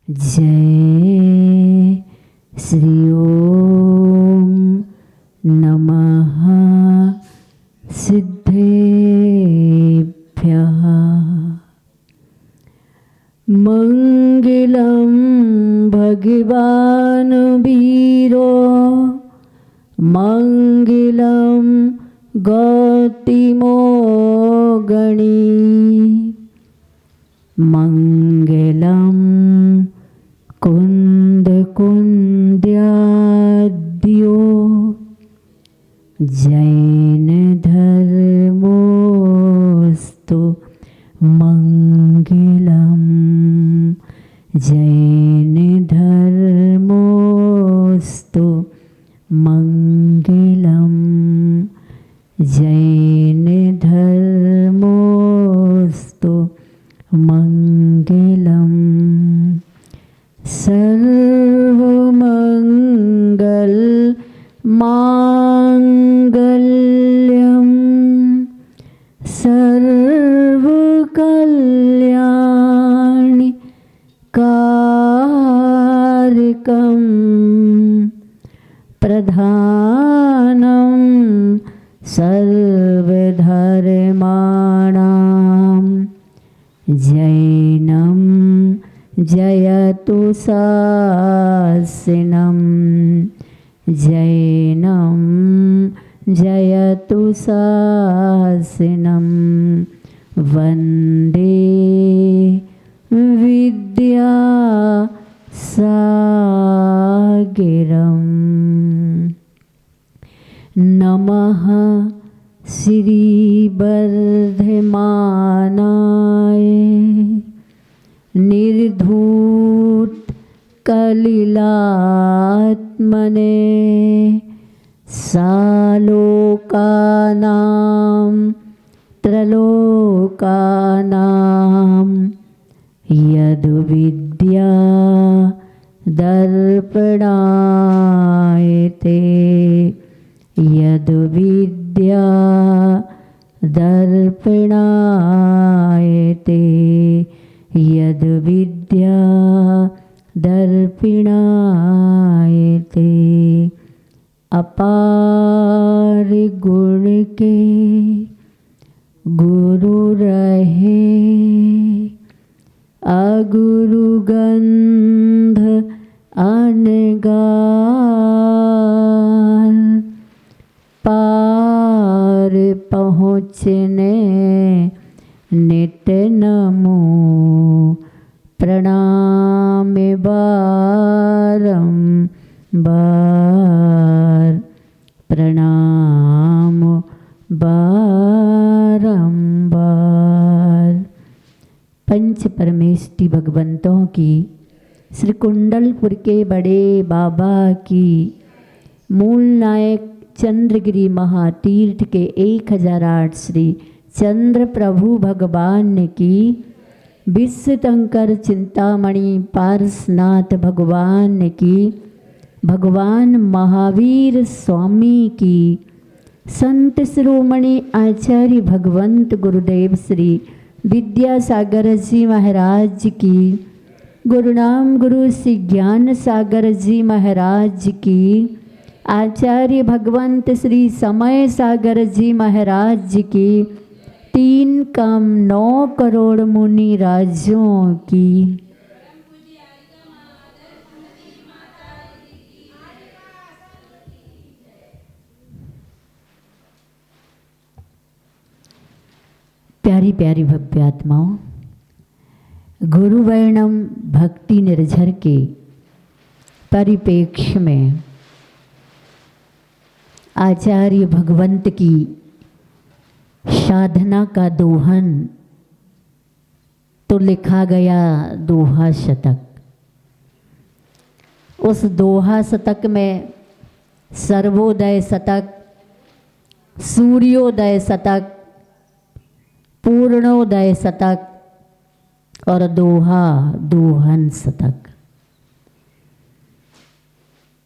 जय श्री ओम नमः सिद्धेभ्यः। मंगलम भगवान वीरो मंगलम गौतमो गणी मंगलम कुंद कुंद्याद्यो जैन धर्मोस्तु मंगलम जैन धर्मोस्तु मंगलम जैन धर्मोस्तु मंगलम। सर्वमंगल मांगल्यम सर्वकल्याणि कारकम प्रधानम सर्वधर्माणां जैनम जयतु शासनम जैनम जयतु शासनम वंदे विद्या सागरम। नमः श्री वर्धमानाय निर्धूत कलिलात्मने सालोकानां त्रलोकानां यद्विद्या दर्पणायते यद्विद्या दर्पणायते यद्विद्या दर्पणायते। अपार गुण के गुरु रहे अगुरु गंध अनगार पार पहुँचने नित नमो प्रणाम बारंबार प्रणाम बारंबार। पंच परमेष्टि भगवंतों की श्री कुंडलपुर के बड़े बाबा की मूल नायक चंद्रगिरी महातीर्थ के 1008 श्री चंद्र प्रभु भगवान की विश्वशंकर चिंतामणि पारसनाथ भगवान की भगवान महावीर स्वामी की संत शिरोमणि आचार्य भगवंत गुरुदेव श्री विद्यासागर जी महाराज की गुरुनाम गुरु श्री ज्ञान सागर जी महाराज की आचार्य भगवंत श्री समय सागर जी महाराज की 3 कम 9 करोड़ मुनि राजों की प्यारी प्यारी भव्य आत्माओं, गुरु वर्णम भक्ति निर्झर के परिप्रेक्ष्य में आचार्य भगवंत की साधना का दोहन तो लिखा गया दोहा शतक। उस दोहा शतक में सर्वोदय शतक, सूर्योदय शतक, पूर्णोदय शतक और दोहा दोहन शतक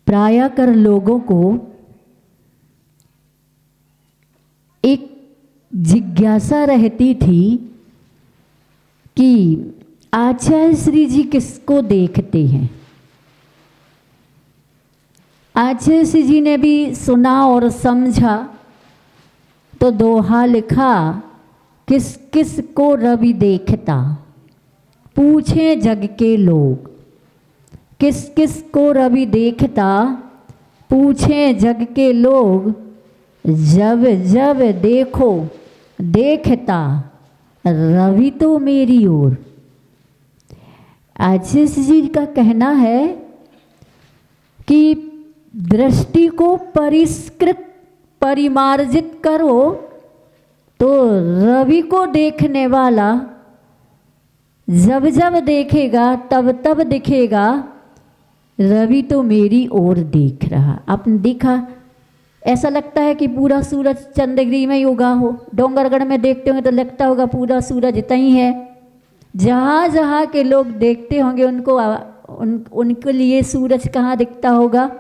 प्रायः कर लोगों को एक जिज्ञासा रहती थी कि आचार्य श्री जी किसको देखते हैं? आचार्य श्री जी ने भी सुना और समझा तो दोहा लिखा, किस किस को रवि देखता, पूछे जग के लोग। किस किस को रवि देखता, पूछे जग के लोग। जब जब देखो देखता, रवि तो मेरी ओर। आचार्य जी का कहना है कि दृष्टि को परिष्कृत परिमार्जित करो तो रवि को देखने वाला जब जब देखेगा तब तब दिखेगा, रवि तो मेरी ओर देख रहा। आपने देखा, ऐसा लगता है कि पूरा सूरज चंद्रगिरी में ही उगा हो। डोंगरगढ़ में देखते होंगे तो लगता होगा पूरा सूरज इतना ही है। जहाँ जहाँ के लोग देखते होंगे उनको उनके लिए सूरज कहाँ दिखता होगा,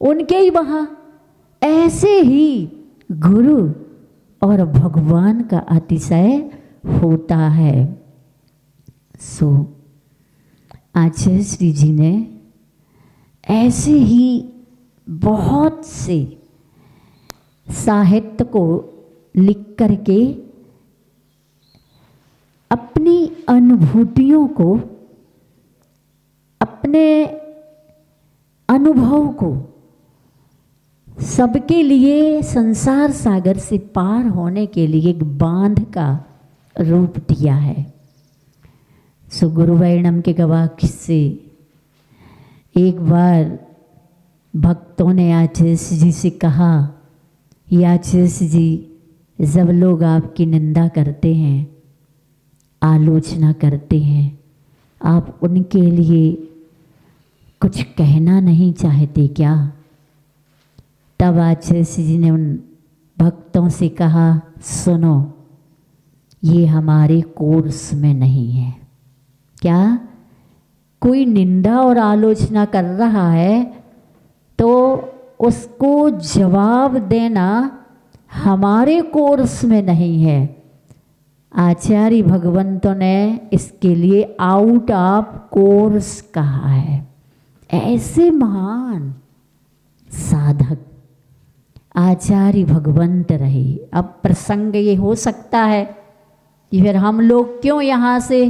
उनके ही वहाँ। ऐसे ही गुरु और भगवान का अतिशय होता है। सो आचार्य श्री जी ने ऐसे ही बहुत से साहित्य को लिख करके अपनी अनुभूतियों को, अपने अनुभव को सबके लिए संसार सागर से पार होने के लिए एक बांध का रूप दिया है। सो गुरु वैणम के गवाक्ष से एक बार भक्तों ने आचार्य जी से कहा, आचार्य जी जब लोग आपकी निंदा करते हैं, आलोचना करते हैं, आप उनके लिए कुछ कहना नहीं चाहते क्या? तब आचार्य जी ने उन भक्तों से कहा, सुनो, ये हमारे कोर्स में नहीं है। क्या? कोई निंदा और आलोचना कर रहा है तो उसको जवाब देना हमारे कोर्स में नहीं है। आचार्य भगवंतों ने इसके लिए आउट ऑफ कोर्स कहा है। ऐसे महान साधक आचार्य भगवंत रहे। अब प्रसंग ये हो सकता है कि फिर हम लोग क्यों यहाँ से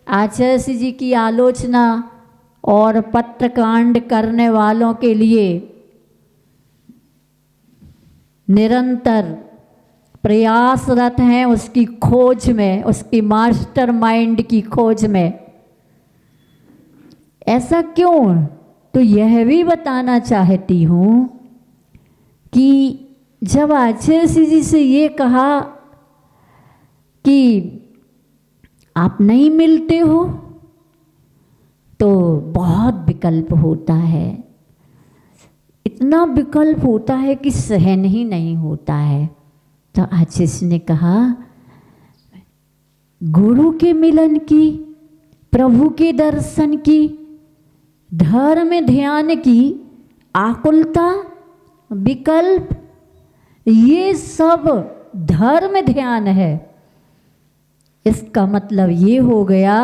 आचार्य जी की आलोचना और पत्रकांड करने वालों के लिए निरंतर प्रयासरत हैं, उसकी खोज में, उसकी मास्टरमाइंड की खोज में। ऐसा क्यों? तो यह भी बताना चाहती हूँ कि जब आचार्य जी से ये कहा कि आप नहीं मिलते हो, तो बहुत विकल्प होता है। इतना विकल्प होता है कि सहन ही नहीं होता है। तो आचार्य ने कहा, गुरु के मिलन की, प्रभु के दर्शन की, धर्म ध्यान की आकुलता, विकल्प, ये सब धर्म ध्यान है। इसका मतलब ये हो गया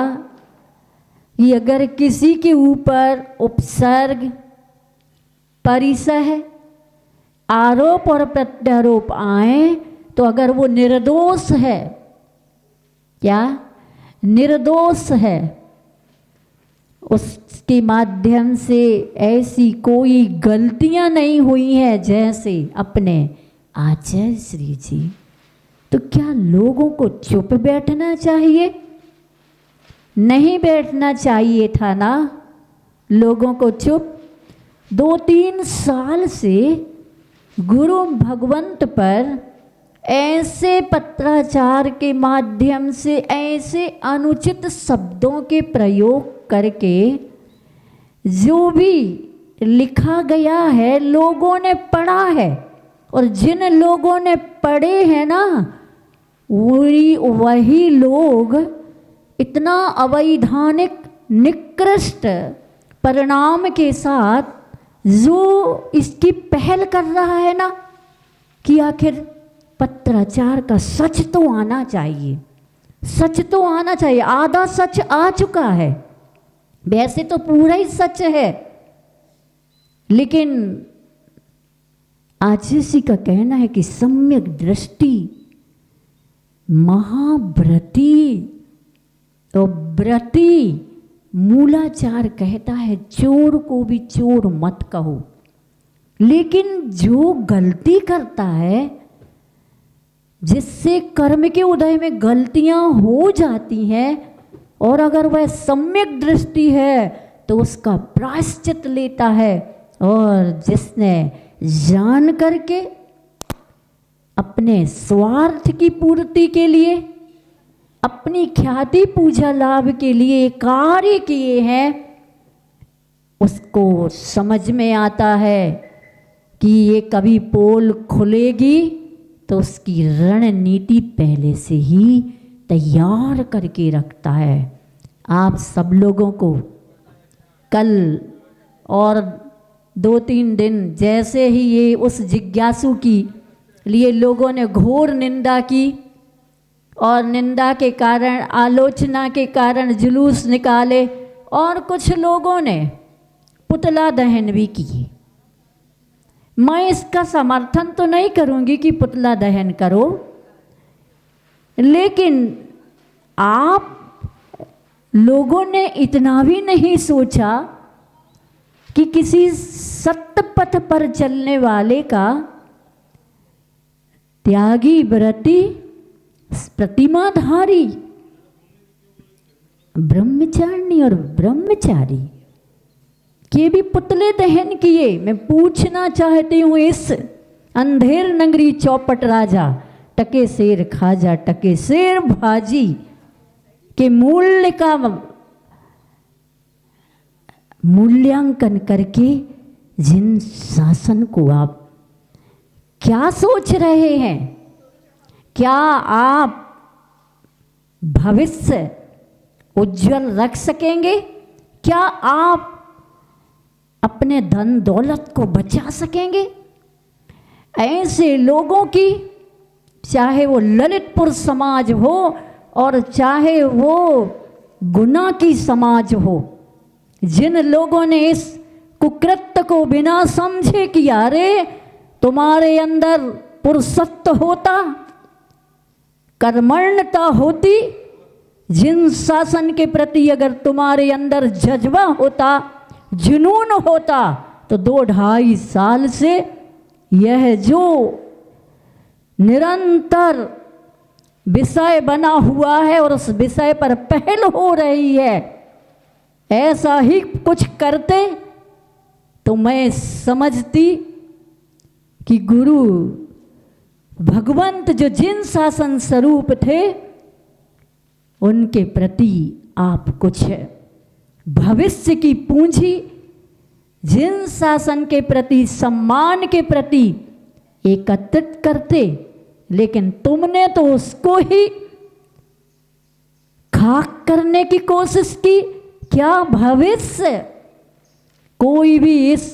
कि अगर किसी के ऊपर उपसर्ग, परिसह, आरोप और प्रत्यारोप आए तो अगर वो निर्दोष है, क्या निर्दोष है, उसके माध्यम से ऐसी कोई गलतियां नहीं हुई हैं जैसे अपने आचार्य श्री जी, तो क्या लोगों को चुप बैठना चाहिए? नहीं बैठना चाहिए था ना लोगों को चुप। 2-3 साल से गुरु भगवंत पर ऐसे पत्राचार के माध्यम से ऐसे अनुचित शब्दों के प्रयोग करके जो भी लिखा गया है लोगों ने पढ़ा है, और जिन लोगों ने पढ़े हैं ना वही लोग इतना अवैधानिक निकृष्ट परिणाम के साथ जो इसकी पहल कर रहा है ना कि आखिर पत्राचार का सच तो आना चाहिए, सच तो आना चाहिए, आधा सच आ चुका है, वैसे तो पूरा ही सच है, लेकिन आचार्य का कहना है कि सम्यक दृष्टि महाव्रती तो व्रती मूलाचार कहता है चोर को भी चोर मत कहो। लेकिन जो गलती करता है, जिससे कर्म के उदय में गलतियां हो जाती हैं, और अगर वह सम्यक दृष्टि है तो उसका प्रायश्चित लेता है, और जिसने जान करके अपने स्वार्थ की पूर्ति के लिए, अपनी ख्याति पूजा लाभ के लिए कार्य किए हैं, उसको समझ में आता है कि ये कभी पोल खुलेगी तो उसकी रणनीति पहले से ही तैयार करके रखता है। आप सब लोगों को कल और 2-3 दिन जैसे ही ये उस जिज्ञासु की लिए लोगों ने घोर निंदा की, और निंदा के कारण, आलोचना के कारण जुलूस निकाले, और कुछ लोगों ने पुतला दहन भी किए। मैं इसका समर्थन तो नहीं करूंगी कि पुतला दहन करो, लेकिन आप लोगों ने इतना भी नहीं सोचा कि किसी सत्य पथ पर चलने वाले का, त्यागी व्रती प्रतिमाधारी ब्रह्मचारिणी और ब्रह्मचारी के भी पुतले दहन किए। मैं पूछना चाहती हूँ, इस अंधेर नगरी चौपट राजा टके शेर खाजा टके शेर भाजी के मूल्य का मूल्यांकन करके जिन शासन को आप क्या सोच रहे हैं? क्या आप भविष्य उज्जवल रख सकेंगे? क्या आप अपने धन दौलत को बचा सकेंगे? ऐसे लोगों की, चाहे वो ललितपुर समाज हो और चाहे वो गुना की समाज हो, जिन लोगों ने इस कुकृत्य को बिना समझे किया, रे तुम्हारे अंदर पुरुषत्व होता, कर्मण्यता होती, जिन शासन के प्रति अगर तुम्हारे अंदर जज्बा होता, जुनून होता, तो 2-2.5 साल से यह जो निरंतर विषय बना हुआ है और उस विषय पर पहल हो रही है, ऐसा ही कुछ करते तो मैं समझती कि गुरु भगवंत जो जिन शासन स्वरूप थे, उनके प्रति आप कुछ भविष्य की पूंजी, जिन शासन के प्रति, सम्मान के प्रति एकत्रित करते, लेकिन तुमने तो उसको ही खाक करने की कोशिश की। क्या भविष्य कोई भी इस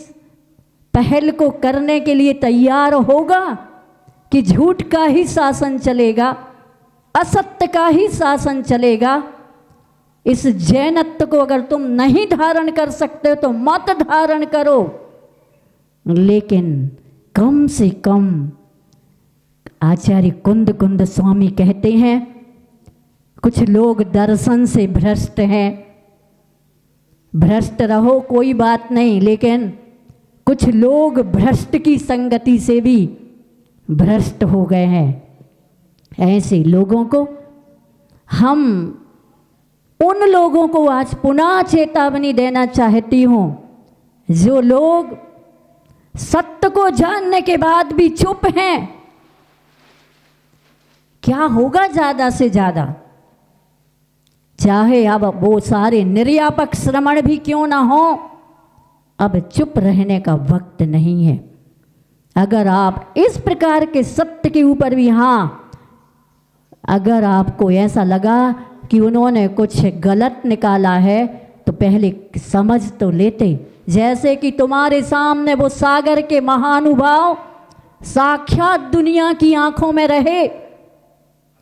पहल को करने के लिए तैयार होगा कि झूठ का ही शासन चलेगा, असत्य का ही शासन चलेगा? इस जैनत्व को अगर तुम नहीं धारण कर सकते तो मत धारण करो, लेकिन कम से कम आचार्य कुंद स्वामी कहते हैं, कुछ लोग दर्शन से भ्रष्ट हैं। भ्रष्ट रहो कोई बात नहीं, लेकिन कुछ लोग भ्रष्ट की संगति से भी भ्रष्ट हो गए हैं। ऐसे लोगों को, हम उन लोगों को आज पुनः चेतावनी देना चाहती हूँ, जो लोग सत्य को जानने के बाद भी चुप हैं। क्या होगा ज़्यादा से ज़्यादा? चाहे अब वो सारे निर्यापक श्रमण भी क्यों ना हो, अब चुप रहने का वक्त नहीं है। अगर आप इस प्रकार के सत्य के ऊपर भी, हाँ, अगर आपको ऐसा लगा कि उन्होंने कुछ गलत निकाला है, तो पहले समझ तो लेते। जैसे कि तुम्हारे सामने वो सागर के महानुभाव साक्षात दुनिया की आंखों में रहे,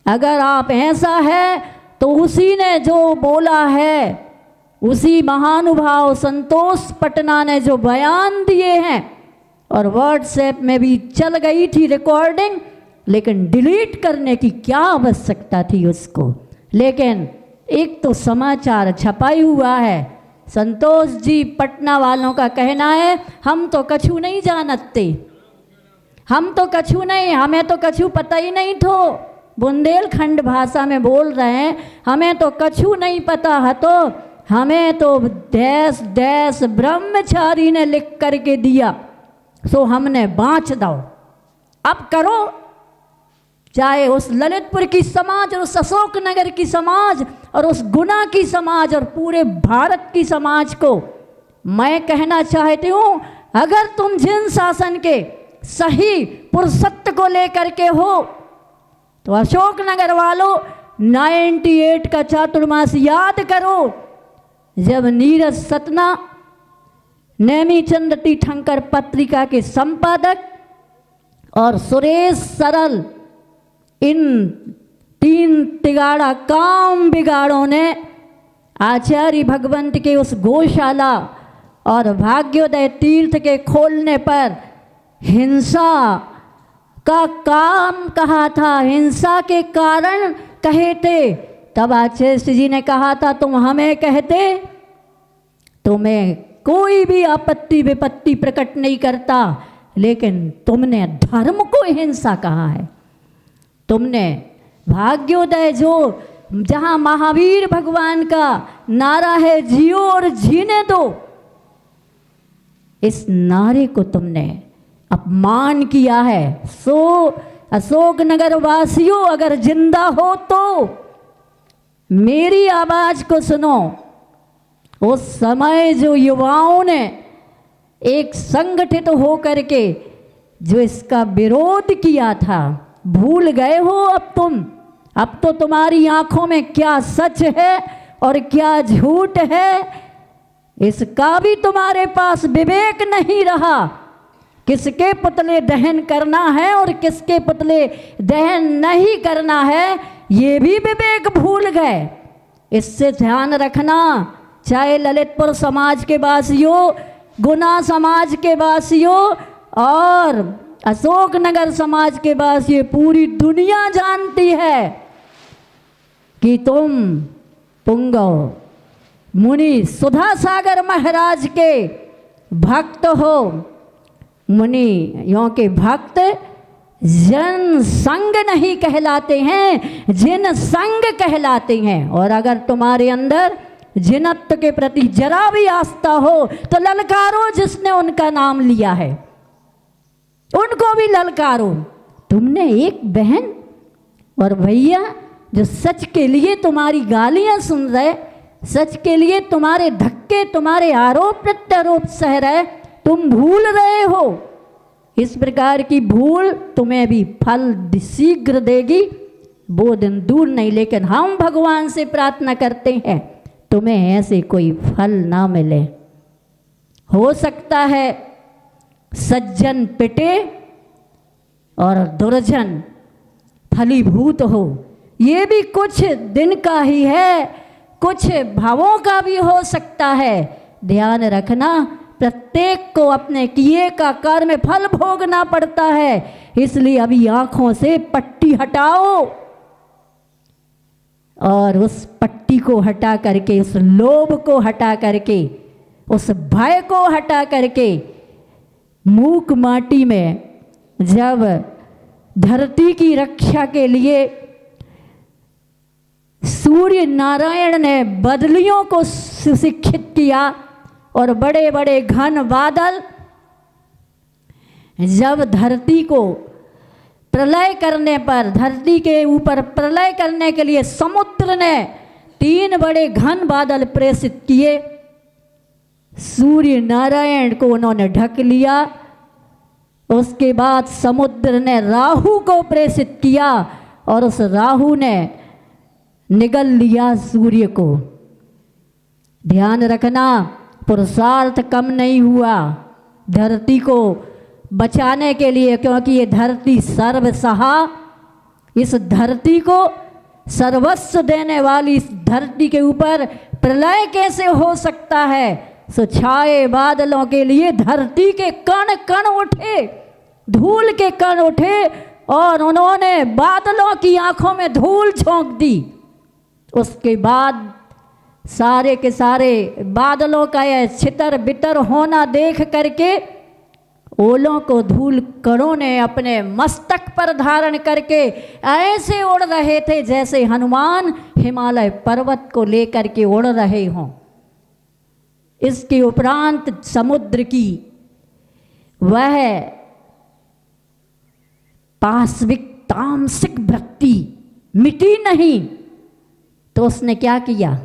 अगर आप ऐसा है तो उसी ने जो बोला है, उसी महानुभाव संतोष पटना ने जो बयान दिए हैं, और व्हाट्सएप में भी चल गई थी रिकॉर्डिंग, लेकिन डिलीट करने की क्या आवश्यकता थी उसको। लेकिन एक तो समाचार छपाई हुआ है। संतोष जी पटना वालों का कहना है, हम तो कछु नहीं जानते, हम तो कछु नहीं, हमें तो कछु पता ही नहीं थो। बुंदेलखंड भाषा में बोल रहे हैं, हमें तो कछु नहीं पता है, तो हमें तो देश देश ब्रह्मचारी ने लिख करके दिया, सो हमने बाँच दो। अब करो, चाहे उस ललितपुर की समाज और उस अशोकनगर की समाज और उस गुना की समाज और पूरे भारत की समाज को मैं कहना चाहती हूँ, अगर तुम जिन शासन के सही पुरुषत्व को लेकर के हो, तो अशोकनगर वालों 98 का चातुर्मास याद करो, जब नीरज सतना नेमीचंद तीर्थंकर पत्रिका के संपादक और सुरेश सरल, इन 3 तिगाड़ा काम बिगाड़ों ने आचार्य भगवंत के उस गौशाला और भाग्योदय तीर्थ के खोलने पर हिंसा का काम कहा था, हिंसा के कारण कहे थे। तब आचार्य जी ने कहा था, तुम हमें कहते, तुम्हें कोई भी आपत्ति विपत्ति प्रकट नहीं करता, लेकिन तुमने धर्म को हिंसा कहा है। तुमने भाग्योदय, जो जहाँ महावीर भगवान का नारा है, जियो और जीने दो, इस नारे को तुमने अपमान किया है। सो अशोकनगर वासियों, अगर जिंदा हो तो मेरी आवाज को सुनो। उस समय जो युवाओं ने एक संगठित होकर के जो इसका विरोध किया था, भूल गए हो अब तुम? अब तो तुम्हारी आंखों में क्या सच है और क्या झूठ है, इसका भी तुम्हारे पास विवेक नहीं रहा। किसके पुतले दहन करना है और किसके पुतले दहन नहीं करना है, ये भी विवेक भूल गए। इससे ध्यान रखना, चाहे ललितपुर समाज के वासियों, गुना समाज के वासियों और अशोकनगर समाज के वासियों, पूरी दुनिया जानती है कि तुम पुंगव मुनि सुधा सागर महाराज के भक्त हो। मुनियों के भक्त जन संग नहीं कहलाते हैं, जिन संग कहलाते हैं। और अगर तुम्हारे अंदर जिनत्व के प्रति जरा भी आस्था हो तो ललकारो जिसने उनका नाम लिया है, उनको भी ललकारो। तुमने एक बहन और भैया जो सच के लिए तुम्हारी गालियां सुन रहे, सच के लिए तुम्हारे धक्के, तुम्हारे आरोप प्रत्यारोप सह रहे, तुम भूल रहे हो। इस प्रकार की भूल तुम्हें भी फल शीघ्र देगी, वो दिन दूर नहीं। लेकिन हम भगवान से प्रार्थना करते हैं तुम्हें ऐसे कोई फल ना मिले। हो सकता है सज्जन पिटे और दुर्जन फलीभूत हो, ये भी कुछ दिन का ही है, कुछ भावों का भी हो सकता है। ध्यान रखना, प्रत्येक को अपने किए का कर्म फल भोगना पड़ता है। इसलिए अभी आंखों से पट्टी हटाओ और उस पट्टी को हटा करके, उस लोभ को हटा करके, उस भय को हटा करके, मूक माटी में जब धरती की रक्षा के लिए सूर्य नारायण ने बदलियों को सुशिक्षित किया और बड़े बड़े घन बादल जब धरती को प्रलय करने पर, धरती के ऊपर प्रलय करने के लिए समुद्र ने 3 बड़े घन बादल प्रेषित किए। सूर्य नारायण को उन्होंने ढक लिया। उसके बाद समुद्र ने राहु को प्रेषित किया और उस राहु ने निगल लिया सूर्य को। ध्यान रखना, पुरुषार्थ कम नहीं हुआ धरती को बचाने के लिए, क्योंकि ये धरती सर्वसहा, इस धरती को सर्वस्व देने वाली इस धरती के ऊपर प्रलय कैसे हो सकता है? सो छाए बादलों के लिए धरती के कण कण उठे, धूल के कण उठे और उन्होंने बादलों की आंखों में धूल झोंक दी। उसके बाद सारे के सारे बादलों का यह छितर बितर होना देख करके ओलों को धूल कणों ने अपने मस्तक पर धारण करके ऐसे उड़ रहे थे जैसे हनुमान हिमालय पर्वत को लेकर के उड़ रहे हों। इसके उपरांत समुद्र की वह पाश्विक तामसिक वृत्ति मिटी नहीं, तो उसने क्या किया?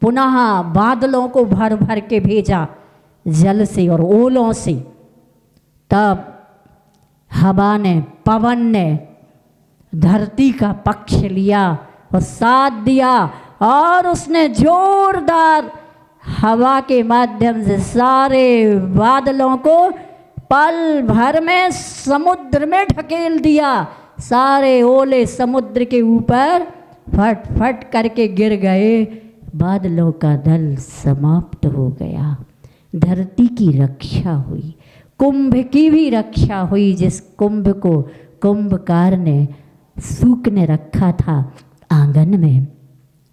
पुनः बादलों को भर भर के भेजा जल से और ओलों से। तब हवा ने, पवन ने धरती का पक्ष लिया और साथ दिया और उसने जोरदार हवा के माध्यम से सारे बादलों को पल भर में समुद्र में ढकेल दिया। सारे ओले समुद्र के ऊपर फट फट करके गिर गए। बादलों का दल समाप्त हो गया। धरती की रक्षा हुई, कुंभ की भी रक्षा हुई। जिस कुंभ को कुंभकार ने सूखने रखा था आंगन में,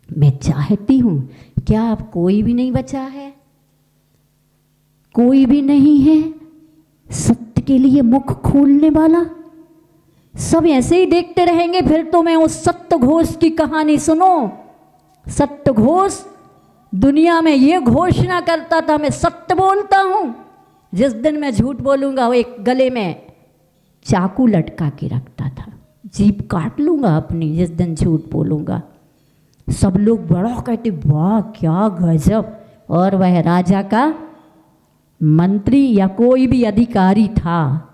मैं चाहती हूँ, क्या अब कोई भी नहीं बचा है? कोई भी नहीं है सत्य के लिए मुख खोलने वाला? सब ऐसे ही देखते रहेंगे। फिर तो मैं उस सत्य घोष की कहानी सुनो। सत्य घोष दुनिया में ये घोषणा करता था, मैं सत्य बोलता हूँ। जिस दिन मैं झूठ बोलूँगा वो एक गले में चाकू लटका के रखता था, जीभ काट लूँगा अपनी जिस दिन झूठ बोलूँगा। सब लोग बड़ा कहते, वाह क्या गजब। और वह राजा का मंत्री या कोई भी अधिकारी था।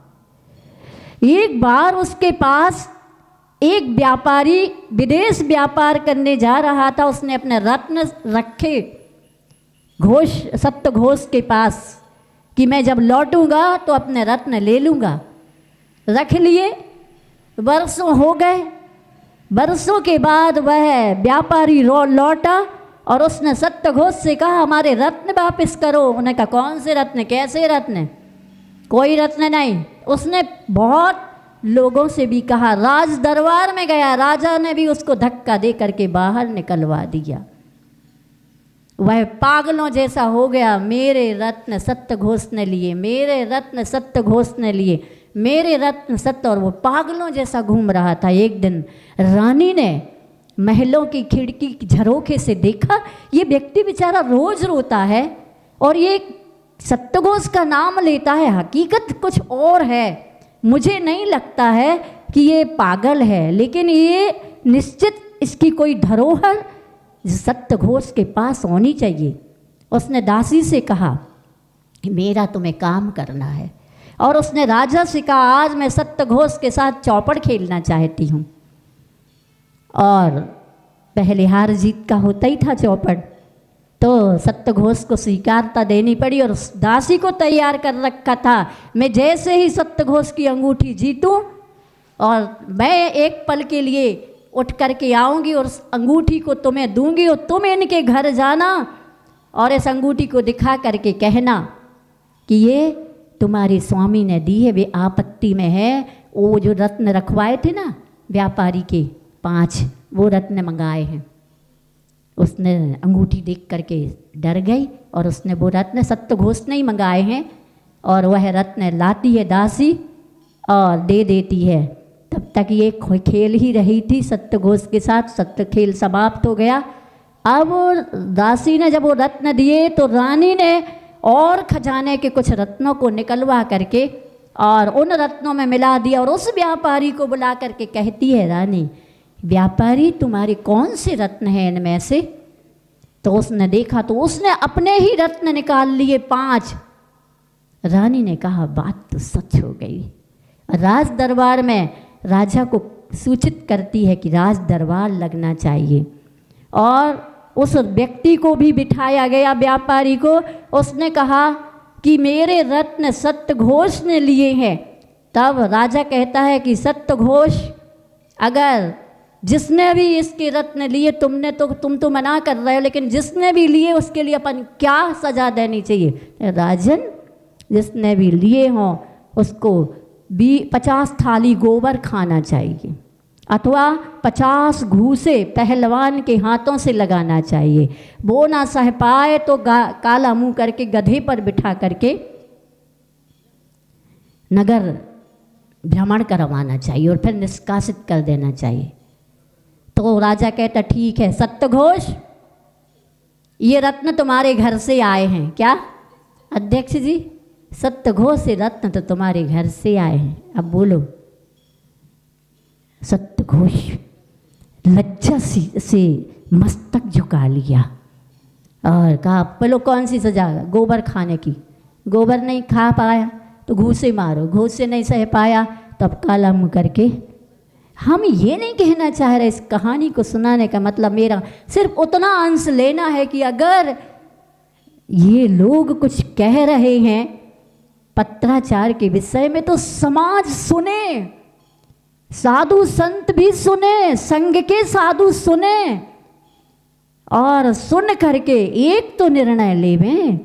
एक बार उसके पास एक व्यापारी विदेश व्यापार करने जा रहा था। उसने अपने रत्न रखे घोष, सत्य घोष के पास कि मैं जब लौटूंगा तो अपने रत्न ले लूँगा। रख लिए। वर्षों हो गए। वर्षों के बाद वह व्यापारी लौटा और उसने सत्य घोष से कहा, हमारे रत्न वापस करो। उन्होंने कहा, कौन से रत्न? कैसे रत्न? कोई रत्न नहीं। उसने बहुत लोगों से भी कहा, राज दरबार में गया, राजा ने भी उसको धक्का दे करके बाहर निकलवा दिया। वह पागलों जैसा हो गया, मेरे रत्न सत्य घोष ने लिए, मेरे रत्न सत्य घोष ने लिए, मेरे रत्न सत्य। और वो पागलों जैसा घूम रहा था। एक दिन रानी ने महलों की खिड़की की झरोखे से देखा, ये व्यक्ति बेचारा रोज रोता है और ये सत्य घोष का नाम लेता है, हकीकत कुछ और है। मुझे नहीं लगता है कि ये पागल है, लेकिन ये निश्चित इसकी कोई धरोहर सत्य घोष के पास होनी चाहिए। उसने दासी से कहा, मेरा तुम्हें काम करना है। और उसने राजा से कहा, आज मैं सत्य घोष के साथ चौपड़ खेलना चाहती हूँ। और पहले हार जीत का होता ही था चौपड़, तो सत्य घोष को स्वीकारता देनी पड़ी और उस दासी को तैयार कर रखा था, मैं जैसे ही सत्य घोष की अंगूठी जीतूं और मैं एक पल के लिए उठ करके आऊँगी और उस अंगूठी को तुम्हें दूंगी और तुम इनके घर जाना और इस अंगूठी को दिखा करके कहना कि ये तुम्हारे स्वामी ने दी है, वे आपत्ति में है। वो जो रत्न रखवाए थे ना व्यापारी के 5, वो रत्न मंगाए हैं। उसने अंगूठी देख करके डर गई और उसने वो रत्न सत्य घोष नहीं मंगाए हैं और वह रत्न लाती है दासी और दे देती है। तब तक ये खेल ही रही थी सत्य घोष के साथ। सत्य खेल समाप्त हो गया। अब दासी ने जब वो रत्न दिए तो रानी ने और खजाने के कुछ रत्नों को निकलवा करके और उन रत्नों में मिला दिया और उस व्यापारी को बुला करके कहती है, रानी व्यापारी तुम्हारे कौन से रत्न हैं इनमें से? तो उसने देखा तो उसने अपने ही रत्न निकाल लिए 5। रानी ने कहा, बात तो सच हो गई। राज दरबार में राजा को सूचित करती है कि राज दरबार लगना चाहिए और उस व्यक्ति को भी बिठाया गया, व्यापारी को। उसने कहा कि मेरे रत्न सत्य घोष ने लिए हैं। तब राजा कहता है कि सत्य घोष अगर जिसने भी इसके रत्न लिए, तुम तो मना कर रहे हो, लेकिन जिसने भी लिए उसके लिए अपन क्या सजा देनी चाहिए? राजन, जिसने भी लिए हों उसको 50 थाली गोबर खाना चाहिए, अथवा 50 घूसे पहलवान के हाथों से लगाना चाहिए। वो ना सह पाए तो काला मुंह करके गधे पर बिठा करके नगर भ्रमण करवाना चाहिए और फिर निष्कासित कर देना चाहिए। तो राजा कहता ठीक है सत्यघोष, ये रत्न तुम्हारे घर से आए हैं। क्या अध्यक्ष जी? सत्यघोष, ये रत्न तो तुम्हारे घर से आए हैं, अब बोलो। सत्यघोष लज्जा से मस्तक झुका लिया और कहा बोलो कौन सी सजा? गोबर खाने की। गोबर नहीं खा पाया तो घूसे मारो, घूसे नहीं सह पाया तब काला मुंह करके। हम ये नहीं कहना चाह रहे, इस कहानी को सुनाने का मतलब मेरा सिर्फ उतना अंश लेना है कि अगर ये लोग कुछ कह रहे हैं पत्राचार के विषय में तो समाज सुने, साधु संत भी सुने, संघ के साधु सुने और सुन करके एक तो निर्णय लेवें।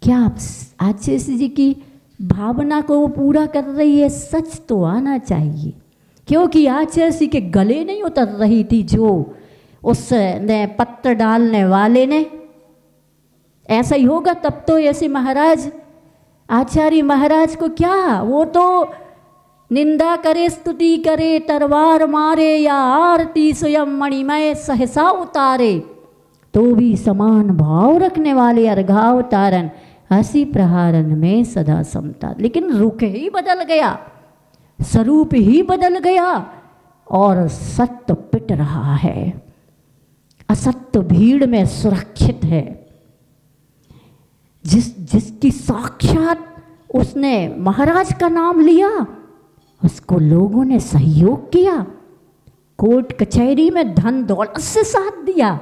क्या आचार्य जी की भावना को वो पूरा कर रही है? सच तो आना चाहिए, क्योंकि आचार्य जी के गले नहीं उतर रही थी जो उसने पत्र डालने वाले ने। ऐसा ही होगा तब तो ऐसे महाराज, आचार्य महाराज को क्या, वो तो निंदा करे स्तुति करे तलवार मारे या आरती स्वयं मणिमय सहसा उतारे, तो भी समान भाव रखने वाले अर्घाव तारन हंसी प्रहारन में सदा समता। लेकिन रुख ही बदल गया, स्वरूप ही बदल गया और सत्य पिट रहा है, असत्य भीड़ में सुरक्षित है। जिसकी साक्षात उसने महाराज का नाम लिया उसको लोगों ने सहयोग किया, कोर्ट कचहरी में धन दौलत से साथ दिया।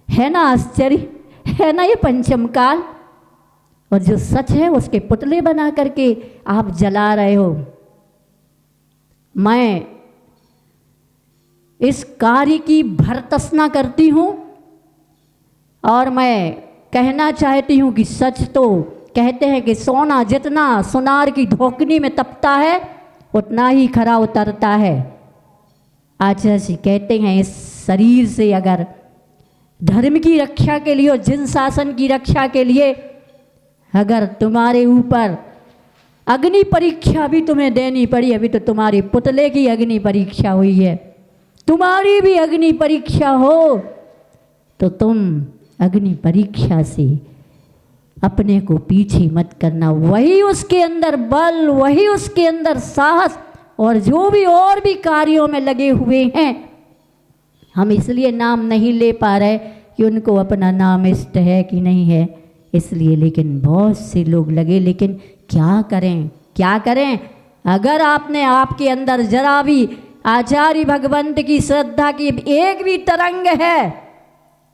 है ना आश्चर्य, है ना ये पंचम काल? और जो सच है उसके पुतले बना करके आप जला रहे हो। मैं इस कार्य की भर्त्सना करती हूँ और मैं कहना चाहती हूँ कि सच तो कहते हैं कि सोना जितना सुनार की धोकनी में तपता है उतना ही खरा उतरता है। आचार्य जी कहते हैं इस शरीर से अगर धर्म की रक्षा के लिए और जिन शासन की रक्षा के लिए अगर तुम्हारे ऊपर अग्नि परीक्षा भी तुम्हें देनी पड़ी, अभी तो तुम्हारे पुतले की अग्नि परीक्षा हुई है, तुम्हारी भी अग्नि परीक्षा हो तो तुम अग्नि परीक्षा से अपने को पीछे मत करना। वही उसके अंदर बल, वही उसके अंदर साहस और जो भी और भी कार्यों में लगे हुए हैं। हम इसलिए नाम नहीं ले पा रहे कि उनको अपना नाम इष्ट है कि नहीं है इसलिए, लेकिन बहुत से लोग लगे। लेकिन क्या करें, क्या करें? अगर आपने आपके अंदर जरा भी आचार्य भगवंत की श्रद्धा की एक भी तरंग है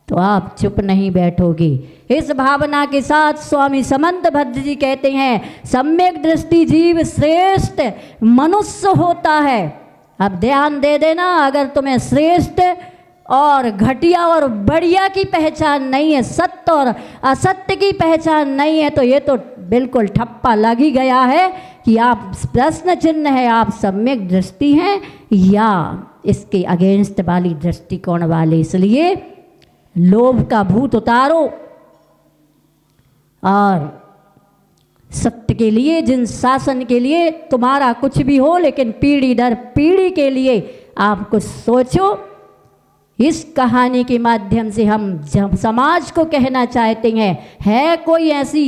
तो आप चुप नहीं बैठोगे। इस भावना के साथ स्वामी समंत भद्र जी कहते हैं सम्यक दृष्टि जीव श्रेष्ठ मनुष्य होता है। अब ध्यान दे देना, अगर तुम्हें श्रेष्ठ और घटिया और बढ़िया की पहचान नहीं है, सत्य और असत्य की पहचान नहीं है, तो ये तो बिल्कुल ठप्पा लग ही गया है कि आप प्रश्न चिन्ह है, आप सम्यक दृष्टि हैं या इसके अगेंस्ट वाली दृष्टिकोण वाले। इसलिए लोभ का भूत उतारो और सत्य के लिए, जिन शासन के लिए तुम्हारा कुछ भी हो लेकिन पीढ़ी दर पीढ़ी के लिए आप कुछ सोचो। इस कहानी के माध्यम से हम जब समाज को कहना चाहते हैं, है कोई ऐसी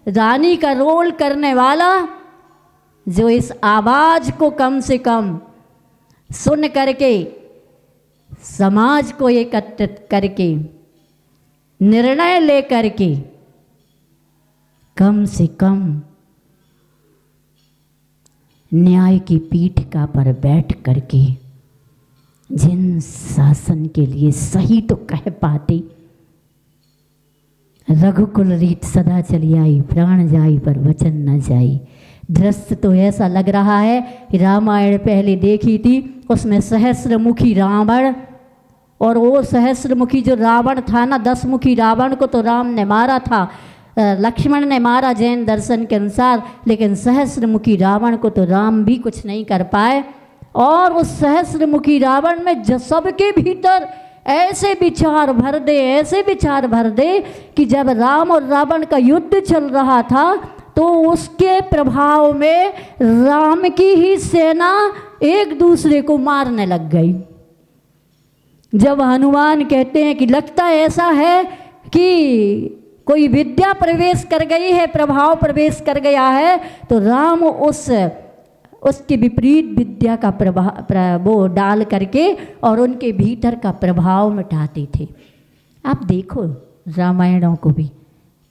रानी का रोल करने वाला जो इस आवाज़ को कम से कम सुन करके समाज को एकत्रित करके निर्णय ले करके कम से कम न्याय की पीठिका पर बैठ करके जिन शासन के लिए सही तो कह पाते, रघुकुल रीत सदा चली आई, प्राण जाई पर वचन न जाई, दृश्य तो ऐसा लग रहा है कि रामायण पहले देखी थी, उसमें सहस्रमुखी रावण, और वो सहस्रमुखी जो रावण था ना, 10 मुखी रावण को तो राम ने मारा था, लक्ष्मण ने मारा जैन दर्शन के अनुसार, लेकिन सहस्रमुखी रावण को तो राम भी कुछ नहीं कर पाए। और उस सहस्रमुखी रावण में सबके भीतर ऐसे विचार भर दे, ऐसे विचार भर दे कि जब राम और रावण का युद्ध चल रहा था तो उसके प्रभाव में राम की ही सेना एक दूसरे को मारने लग गई। जब हनुमान कहते हैं कि लगता ऐसा है कि कोई विद्या प्रवेश कर गई है, प्रभाव प्रवेश कर गया है, तो राम उसके विपरीत विद्या का वो डाल करके और उनके भीतर का प्रभाव मिटाते थे। आप देखो रामायणों को भी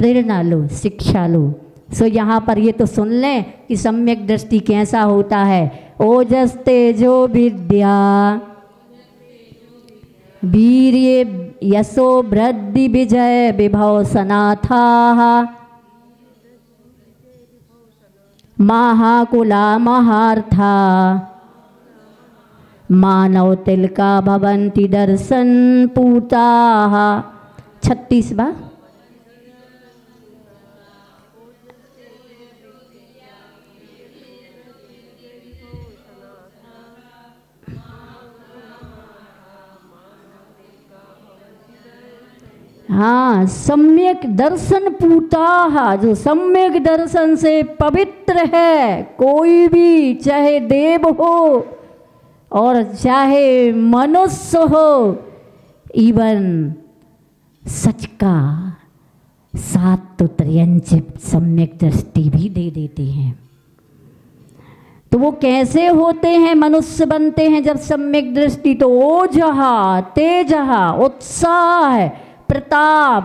प्रेरणा लो, शिक्षा लो। सो यहाँ पर ये तो सुन लें कि सम्यक दृष्टि कैसा होता है। ओजस तेजो विद्या वीर्य यशो वृद्धि विजय विभव सनाथा महाकुला महार्था मानव तिलका भवन्ति दर्शन पूता। 36वां। हाँ, सम्यक दर्शन पूता, जो सम्यक दर्शन से पवित्र है, कोई भी चाहे देव हो और चाहे मनुष्य हो, इवन सच का साथ तो त्रयंच सम्यक दृष्टि भी दे देते हैं। तो वो कैसे होते हैं, मनुष्य बनते हैं जब सम्यक दृष्टि, तो ओजहा तेजहा, उत्साह, प्रताप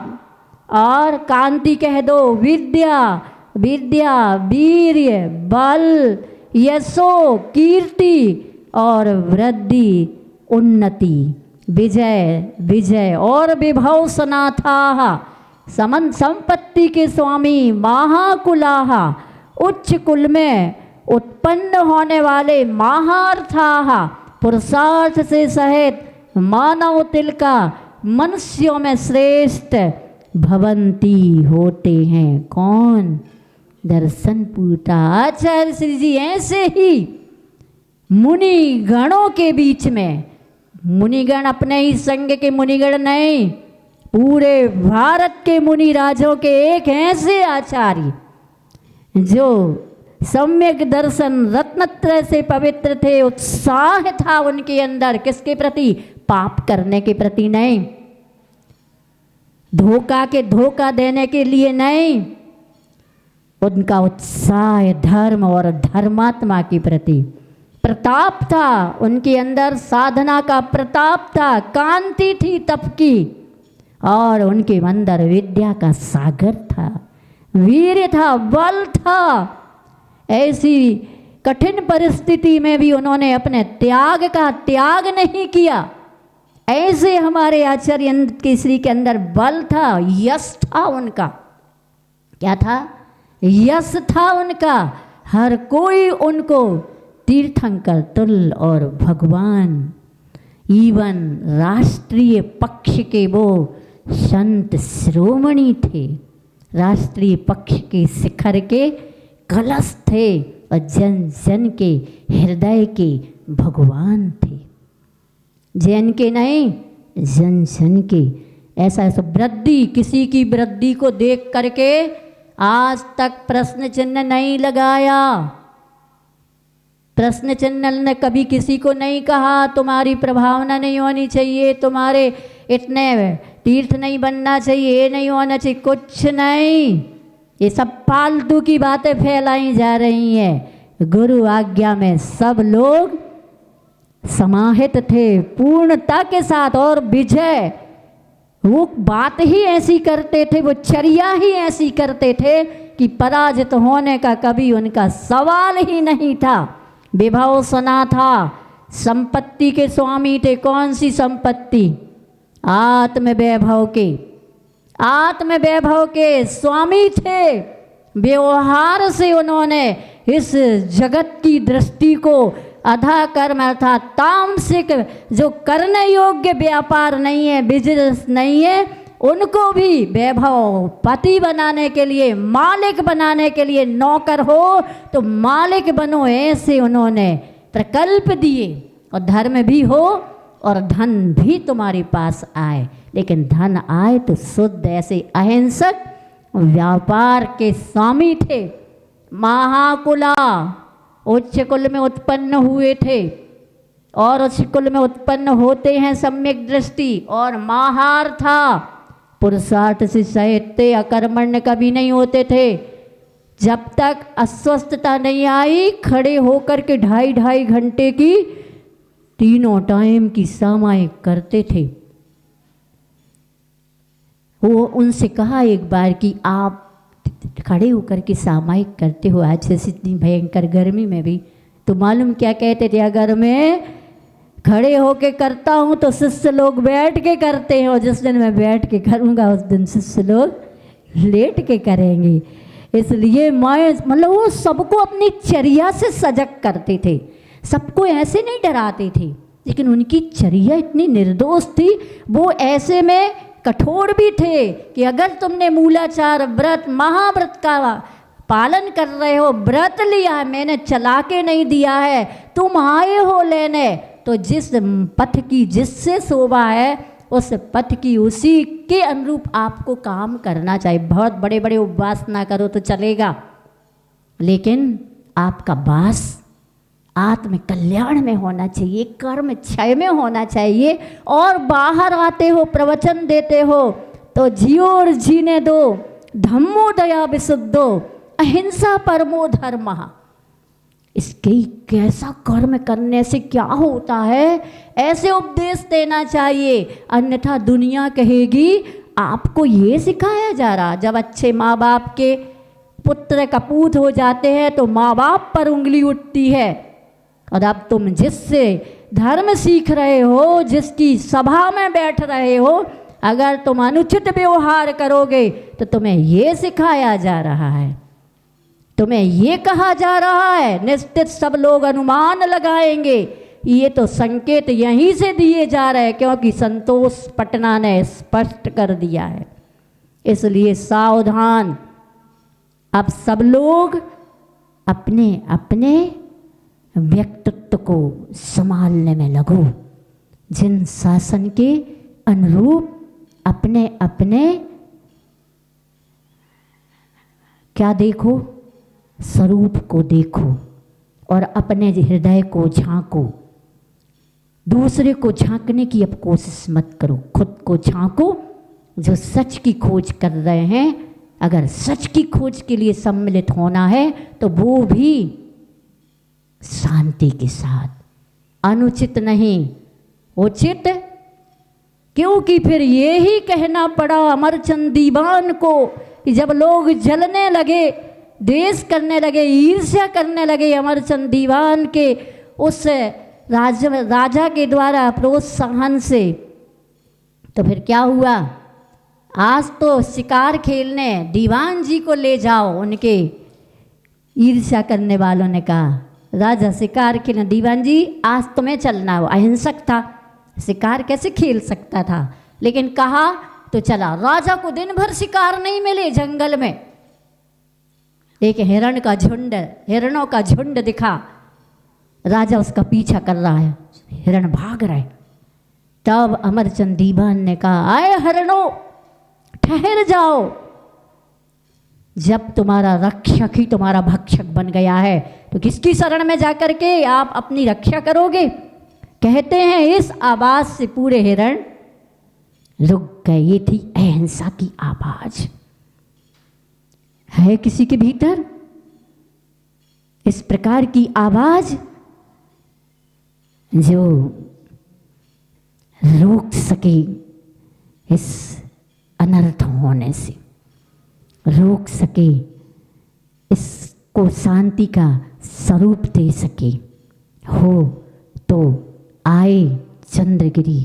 और कांति कह दो, विद्या वीर्य बल, यशो कीर्ति और वृद्धि उन्नति, विजय और विभव सनाथा, समन संपत्ति के स्वामी, महाकुलाहा, उच्च कुल में उत्पन्न होने वाले, महार्थाहा, पुरुषार्थ से सहित मानव तिलका, मनुष्यों में श्रेष्ठ, भवंती होते हैं। कौन? दर्शन पूता। आचार्य श्री जी ऐसे ही मुनि गणों के बीच में, मुनिगण अपने ही संग के मुनिगण नहीं, पूरे भारत के मुनि राजों के एक ऐसे आचार्य जो सम्यक दर्शन रत्नत्रय से पवित्र थे, उत्साह था उनके अंदर, किसके प्रति? पाप करने के प्रति नहीं, धोखा देने के लिए नहीं, उनका उत्साह धर्म और धर्मात्मा के प्रति। प्रताप था उनके अंदर, साधना का प्रताप था, कांति थी तप की, और उनके अंदर विद्या का सागर था, वीर्य था, बल था। ऐसी कठिन परिस्थिति में भी उन्होंने अपने त्याग का त्याग नहीं किया। ऐसे हमारे आचार्य केसरी के अंदर बल था, यश था उनका। क्या था? यश था उनका। हर कोई उनको तीर्थंकर तुल्य और भगवान, इवन राष्ट्रीय पक्ष के वो संत शिरोमणि थे, राष्ट्रीय पक्ष के शिखर के कलश थे, और जन जन के हृदय के भगवान थे। जैन के नहीं, जन जन के। ऐसा वृद्धि, किसी की वृद्धि को देख करके आज तक प्रश्न चिन्ह नहीं लगाया। प्रश्न चिन्ह ने कभी किसी को नहीं कहा तुम्हारी प्रभावना नहीं होनी चाहिए, तुम्हारे इतने तीर्थ नहीं बनना चाहिए, ये नहीं होना चाहिए, कुछ नहीं। ये सब फालतू की बातें फैलाई जा रही हैं। गुरु आज्ञा में सब लोग समाहित थे पूर्णता के साथ, और विजय, वो बात ही ऐसी करते थे, वो चर्या ही ऐसी करते थे कि पराजित होने का कभी उनका सवाल ही नहीं था। विभव सना था, संपत्ति के स्वामी थे। कौन सी संपत्ति? आत्म वैभव के, आत्म वैभव के स्वामी थे। व्यवहार से उन्होंने इस जगत की दृष्टि को अधा कर्म अर्थात तामसिक जो करने योग्य व्यापार नहीं है, बिजनेस नहीं है, उनको भी वैभव पति बनाने के लिए, मालिक बनाने के लिए, नौकर हो तो मालिक बनो, ऐसे उन्होंने प्रकल्प दिए। और धर्म भी हो और धन भी तुम्हारे पास आए, लेकिन धन आए तो शुद्ध, ऐसे अहिंसक व्यापार के स्वामी थे। महाकुला उच्च कुल में उत्पन्न हुए थे और उच्च कुल में उत्पन्न होते हैं सम्यक दृष्टि। और महार था, पुरुषार्थ से साहित्य अकर्मण्य कभी नहीं होते थे। जब तक अस्वस्थता नहीं आई, खड़े होकर के 2.5 घंटे की 3 टाइम की सामायिक करते थे। वो उनसे कहा एक बार कि आप खड़े होकर के सामायिक करते हो, आज जैसे इतनी भयंकर गर्मी में भी, तो मालूम क्या कहते थे, अगर मैं खड़े होके करता हूँ तो शिष्य लोग बैठ के करते हैं, और जिस दिन मैं बैठ के करूँगा उस दिन शिष्य लोग लेट के करेंगे। इसलिए मैं मतलब वो सबको अपनी चर्या से सजग करते थे, सबको ऐसे नहीं डराते थे, लेकिन उनकी चर्या इतनी निर्दोष थी। वो ऐसे में कठोर भी थे कि अगर तुमने मूलाचार व्रत महाव्रत का पालन कर रहे हो, व्रत लिया है, मैंने चला के नहीं दिया है, तुम आए हो लेने, तो जिस पथ की जिससे शोभा है उस पथ की उसी के अनुरूप आपको काम करना चाहिए। बहुत बड़े बड़े उपवास ना करो तो चलेगा, लेकिन आपका वास आत्म कल्याण में होना चाहिए, कर्म क्षय में होना चाहिए। और बाहर आते हो, प्रवचन देते हो तो जियो और जीने दो, धम्मो दया विशुद्धो, अहिंसा परमो धर्मः। इसके कैसा कर्म करने से क्या होता है, ऐसे उपदेश देना चाहिए, अन्यथा दुनिया कहेगी आपको ये सिखाया जा रहा। जब अच्छे माँ बाप के पुत्र कपूत हो जाते हैं तो माँ बाप पर उंगली उठती है, और अब तुम जिससे धर्म सीख रहे हो, जिसकी सभा में बैठ रहे हो, अगर तुम अनुचित व्यवहार करोगे तो तुम्हें ये सिखाया जा रहा है, तुम्हें ये कहा जा रहा है। निश्चित सब लोग अनुमान लगाएंगे, ये तो संकेत यहीं से दिए जा रहे हैं, क्योंकि संतोष पटना ने स्पष्ट कर दिया है। इसलिए सावधान, अब सब लोग अपने अपने व्यक्तित्व को संभालने में लगो, जिन शासन के अनुरूप अपने अपने क्या देखो, स्वरूप को देखो और अपने हृदय को झांको। दूसरे को झांकने की अब कोशिश मत करो, खुद को झांको। जो सच की खोज कर रहे हैं, अगर सच की खोज के लिए सम्मिलित होना है तो वो भी शांति के साथ, अनुचित नहीं, उचित। क्योंकि फिर ये ही कहना पड़ा अमरचंद दीवान को कि जब लोग जलने लगे, द्वेष करने लगे, ईर्ष्या करने लगे अमरचंद दीवान के उस राजा के द्वारा प्रोत्साहन से, तो फिर क्या हुआ, आज तो शिकार खेलने दीवान जी को ले जाओ। उनके ईर्ष्या करने वालों ने कहा राजा शिकार खेलने, दीवान जी आज तुम्हें चलना हो। अहिंसक था, शिकार कैसे खेल सकता था, लेकिन कहा तो चला। राजा को दिन भर शिकार नहीं मिले जंगल में, एक हिरण का झुंड, हिरणों का झुंड दिखा, राजा उसका पीछा कर रहा है, हिरण भाग रहे। तब अमरचंद दीवान ने कहा आए हिरणों ठहर जाओ, जब तुम्हारा रक्षक ही तुम्हारा भक्षक बन गया है तो किसकी शरण में जाकर के आप अपनी रक्षा करोगे। कहते हैं इस आवाज से पूरे हिरण रुक गए। ये थी अहिंसा की आवाज। है किसी के भीतर इस प्रकार की आवाज जो रोक सके, इस अनर्थ होने से रोक सके, इसको शांति का स्वरूप दे सके। हो तो आए चंद्रगिरी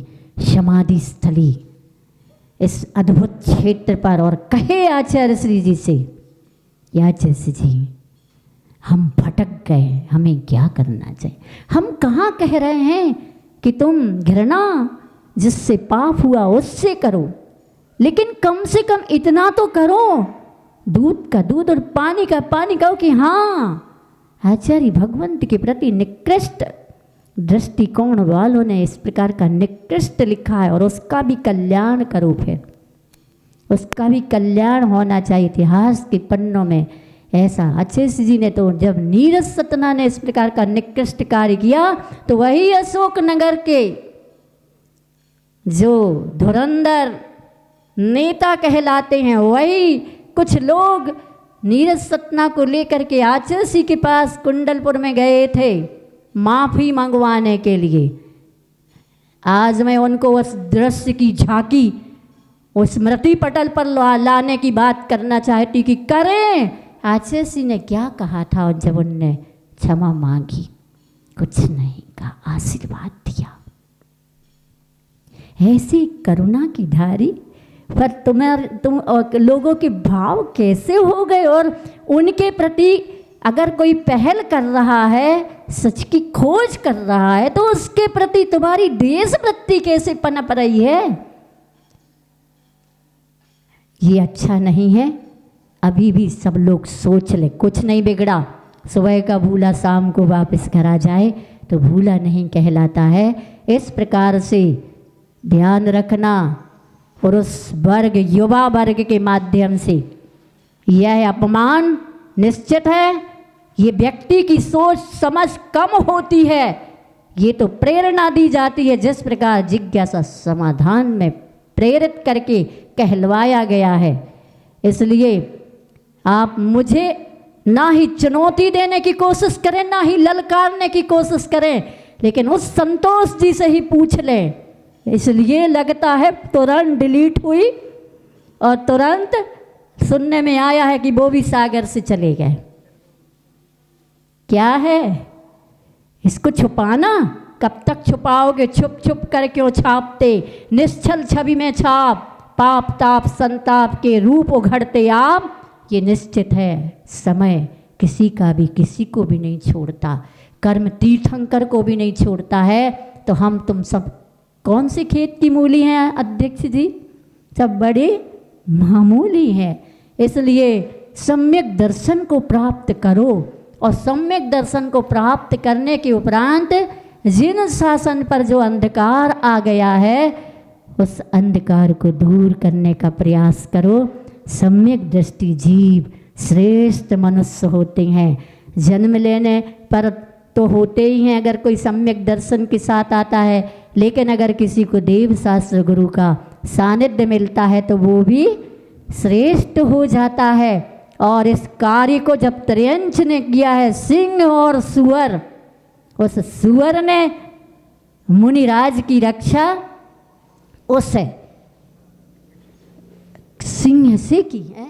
समाधि स्थली इस अद्भुत क्षेत्र पर और कहे आचार्य श्री जी से, आचार्य जी हम भटक गए, हमें क्या करना चाहिए? हम कहाँ कह रहे हैं कि तुम घृणा जिससे पाप हुआ उससे करो, लेकिन कम से कम इतना तो करो, दूध का दूध और पानी का पानी कहो कि हाँ आचार्य भगवंत के प्रति निकृष्ट दृष्टिकोण वालों ने इस प्रकार का निकृष्ट लिखा है और उसका भी कल्याण करो, फिर उसका भी कल्याण होना चाहिए। इतिहास के पन्नों में ऐसा अचेस जी ने तो जब नीरज सतना ने इस प्रकार का निकृष्ट कार्य किया तो वही अशोकनगर के जो धुरंधर नेता कहलाते हैं वही कुछ लोग नीरज सतना को लेकर के आचेस जी के पास कुंडलपुर में गए थे माफी मंगवाने के लिए। आज मैं उनको उस दृश्य की झांकी उस स्मृति पटल पर लाने की बात करना चाहती कि करें। आचार्य जी ने क्या कहा था और जब उनने क्षमा मांगी? कुछ नहीं कहा, आशीर्वाद दिया। ऐसी करुणा की धारी पर तुम और लोगों के भाव कैसे हो गए? और उनके प्रति अगर कोई पहल कर रहा है, सच की खोज कर रहा है, तो उसके प्रति तुम्हारी देशवृत्ति कैसे पनप रही है? ये अच्छा नहीं है। अभी भी सब लोग सोच ले, कुछ नहीं बिगड़ा। सुबह का भूला शाम को वापस घर आ जाए तो भूला नहीं कहलाता है। इस प्रकार से ध्यान रखना। और उस वर्ग युवा वर्ग के माध्यम से यह अपमान निश्चित है। ये व्यक्ति की सोच समझ कम होती है। ये तो प्रेरणा दी जाती है जिस प्रकार जिज्ञासा समाधान में प्रेरित करके कहलवाया गया है। इसलिए आप मुझे ना ही चुनौती देने की कोशिश करें, ना ही ललकारने की कोशिश करें, लेकिन उस संतोष जी से ही पूछ लें। इसलिए लगता है तुरंत डिलीट हुई और तुरंत सुनने में आया है कि वो भी सागर से चले गए। क्या है इसको छुपाना? कब तक छुपाओगे? छुप छुप कर क्यों छापते? निश्चल छवि में छाप, पाप ताप संताप के रूप उघड़ते आप। ये निश्चित है समय किसी का भी किसी को भी नहीं छोड़ता, कर्म तीर्थंकर को भी नहीं छोड़ता है। तो हम तुम सब कौन से खेत की मूली हैं अध्यक्ष जी? सब बड़े मामूली हैं। इसलिए सम्यक दर्शन को प्राप्त करो और सम्यक दर्शन को प्राप्त करने के उपरांत जिन शासन पर जो अंधकार आ गया है उस अंधकार को दूर करने का प्रयास करो। सम्यक दृष्टि जीव श्रेष्ठ मनुष्य होते हैं। जन्म लेने पर तो होते ही हैं अगर कोई सम्यक दर्शन के साथ आता है, लेकिन अगर किसी को देव शास्त्र गुरु का सानिध्य मिलता है तो वो भी श्रेष्ठ हो जाता है। और इस कार्य को जब त्रियंच ने किया है, सिंह और सुअर, उस सुअर ने मुनिराज की रक्षा उस सिंह से की है,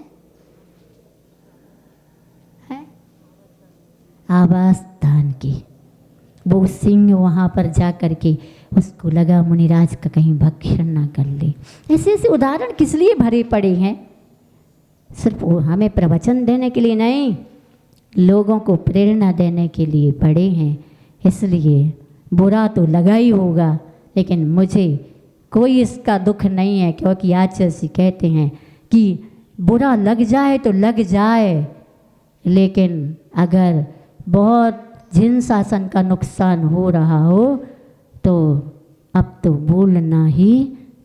आवास दान की। वो सिंह वहाँ पर जा कर के उसको लगा मुनिराज का कहीं भक्षण ना कर ले। ऐसे ऐसे उदाहरण किस लिए भरे पड़े हैं? सिर्फ वो हमें प्रवचन देने के लिए नहीं, लोगों को प्रेरणा देने के लिए पड़े हैं। इसलिए बुरा तो लगा ही होगा, लेकिन मुझे कोई इसका दुख नहीं है, क्योंकि आचार्य जी कहते हैं कि बुरा लग जाए तो लग जाए, लेकिन अगर बहुत जिन शासन का नुकसान हो रहा हो तो अब तो बोलना ही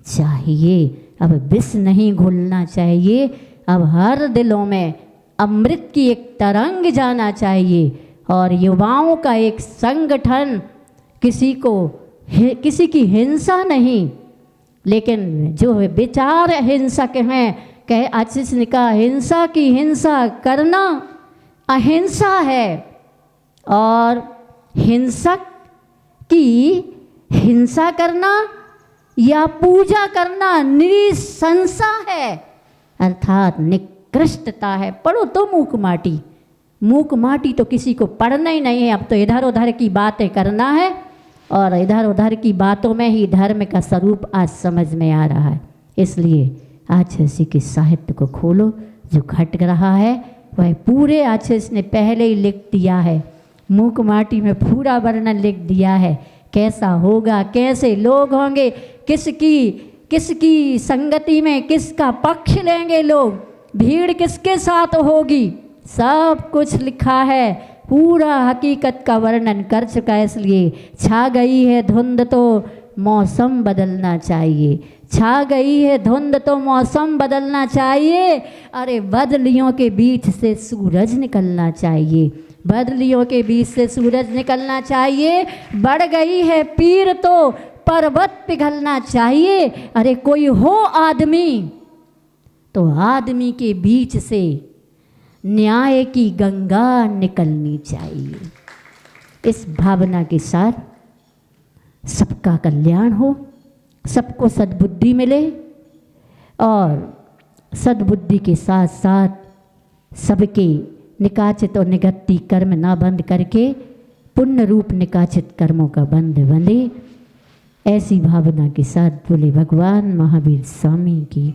चाहिए। अब विष नहीं घुलना चाहिए। अब हर दिलों में अमृत की एक तरंग जाना चाहिए। और युवाओं का एक संगठन, किसी की हिंसा नहीं, लेकिन जो विचार हिंसक हैं, कहे आचार्य ने कहा हिंसा की हिंसा करना अहिंसा है, और हिंसक की हिंसा करना या पूजा करना निशंसा है, अर्थात निकृष्टता है। पढ़ो तो मूक माटी, मूक माटी तो किसी को पढ़ना ही नहीं है। अब तो इधर उधर की बातें करना है, और इधर उधर की बातों में ही धर्म का स्वरूप आज समझ में आ रहा है। इसलिए आचार्य जी के साहित्य को खोलो, जो घट रहा है वह पूरे अच्छे इसने पहले ही लिख दिया है, मूक माटी में पूरा वर्णन लिख दिया है, कैसा होगा, कैसे लोग होंगे, किसकी संगति में किसका पक्ष लेंगे लोग, भीड़ किसके साथ होगी, सब कुछ लिखा है, पूरा हकीकत का वर्णन कर चुका है। इसलिए छा गई है धुंध तो मौसम बदलना चाहिए, छा गई है धुंध तो मौसम बदलना चाहिए। अरे बदलियों के बीच से सूरज निकलना चाहिए, बदलियों के बीच से सूरज निकलना चाहिए। बढ़ गई है पीर तो पर्वत पिघलना चाहिए। अरे कोई हो आदमी तो आदमी के बीच से न्याय की गंगा निकलनी चाहिए। इस भावना के साथ सबका कल्याण हो, सबको सद्बुद्धि मिले और सद्बुद्धि के साथ साथ सबके निकाचित और निगत्ती कर्म ना बंद करके पुण्य रूप निकाचित कर्मों का बंध बंधे। ऐसी भावना के साथ बोले भगवान महावीर स्वामी की